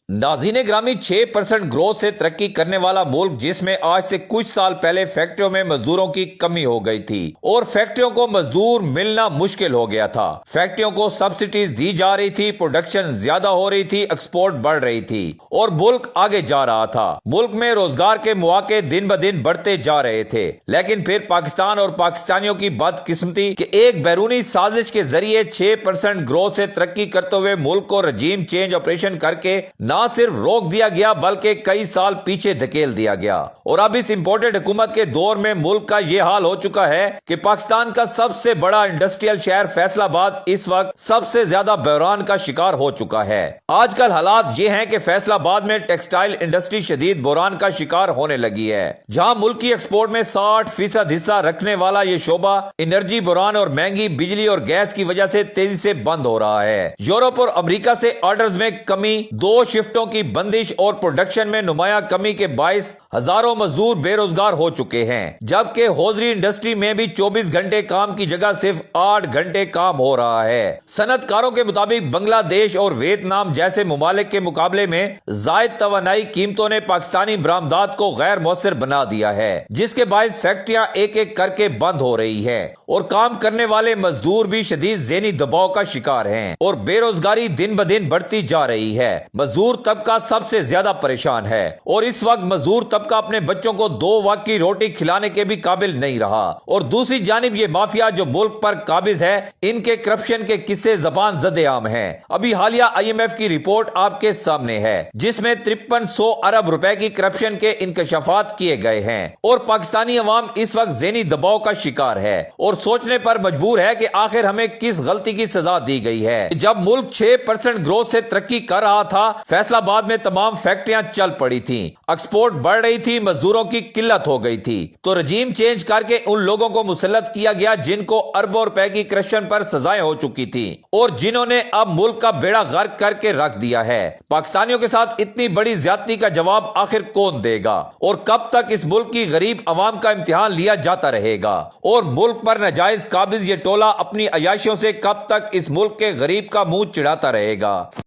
ناظرین گرامی 6% گروتھ سے ترقی کرنے والا ملک جس میں آج سے کچھ سال پہلے فیکٹریوں میں مزدوروں کی کمی ہو گئی تھی اور فیکٹریوں کو مزدور ملنا مشکل ہو گیا تھا، فیکٹریوں کو سبسڈیز دی جا رہی تھی، پروڈکشن زیادہ ہو رہی تھی، ایکسپورٹ بڑھ رہی تھی اور ملک آگے جا رہا تھا، ملک میں روزگار کے مواقع دن بدن بڑھتے جا رہے تھے، لیکن پھر پاکستان اور پاکستانیوں کی بدقسمتی کہ ایک بیرونی سازش کے ذریعے 6% گروتھ سے ترقی کرتے ہوئے ملک کو رجیم چینج آپریشن کر کے نہ صرف روک دیا گیا بلکہ کئی سال پیچھے دھکیل دیا گیا، اور اب اس امپورٹڈ حکومت کے دور میں ملک کا یہ حال ہو چکا ہے کہ پاکستان کا سب سے بڑا انڈسٹریل شہر فیصل آباد اس وقت سب سے زیادہ بحران کا شکار ہو چکا ہے۔ آج کل حالات یہ ہیں کہ فیصل آباد میں ٹیکسٹائل انڈسٹری شدید بحران کا شکار ہونے لگی ہے، جہاں ملکی ایکسپورٹ میں 60% حصہ رکھنے والا یہ شعبہ انرجی بحران اور مہنگی بجلی اور گیس کی وجہ سے تیزی سے بند ہو رہا ہے۔ یورپ اور امریکہ سے آرڈرز میں کمی، 2 شفٹوں کی بندش اور پروڈکشن میں نمایاں کمی کے باعث ہزاروں مزدور بے روزگار ہو چکے ہیں، جبکہ ہوزری انڈسٹری میں بھی 24 گھنٹے کام کی جگہ صرف 8 گھنٹے کام ہو رہا ہے۔ صنعت کاروں کے مطابق بنگلہ دیش اور ویتنام جیسے ممالک کے مقابلے میں زائد توانائی قیمتوں نے پاکستانی برآمدات کو غیر مؤثر بنا دیا ہے، جس کے باعث فیکٹریاں ایک ایک کر کے بند ہو رہی ہیں اور کام کرنے والے مزدور بھی شدید ذہنی دباؤ کا شکار ہیں اور بے روزگاری دن بدن بڑھتی جا رہی ہے۔ مزدور طبقہ سب سے زیادہ پریشان ہے اور اس وقت مزدور طبقہ اپنے بچوں کو 2 وقت کی روٹی کھلانے کے بھی قابل نہیں رہا، اور دوسری جانب یہ مافیا جو ملک پر قابض ہے، ان کے کرپشن کے قصے زبان زد عام ہیں۔ ابھی حالیہ IMF کی رپورٹ آپ کے سامنے ہے جس میں 5300 ارب روپے کی کرپشن کے انکشافات کیے گئے ہیں، اور پاکستانی عوام اس وقت ذہنی دباؤ کا شکار ہے اور سوچنے پر مجبور ہے کہ آخر ہمیں کس غلطی کی سزا دی گئی ہے۔ جب ملک 6% گروتھ سے ترقی کر رہا تھا، فیصل آباد میں تمام فیکٹریاں چل پڑی تھیں، ایکسپورٹ بڑھ رہی تھی، مزدوروں کی قلت ہو گئی تھی، تو رجیم چینج کر کے ان لوگوں کو مسلط کیا گیا جن کو اربوں روپے کی کرپشن پر سزائیں ہو چکی تھی اور جنہوں نے اب ملک کا بیڑا غرق کر کے رکھ دیا ہے۔ پاکستانیوں کے ساتھ اتنی بڑی زیادتی کا جواب آخر کون دے گا اور کب تک اس ملک کی غریب عوام کا امتحان لیا جاتا رہے گا، اور ملک پر ناجائز قابض یہ ٹولہ اپنی عیاشیوں سے کب تک اس ملک کے غریب کا منہ چڑھاتا رہے گا۔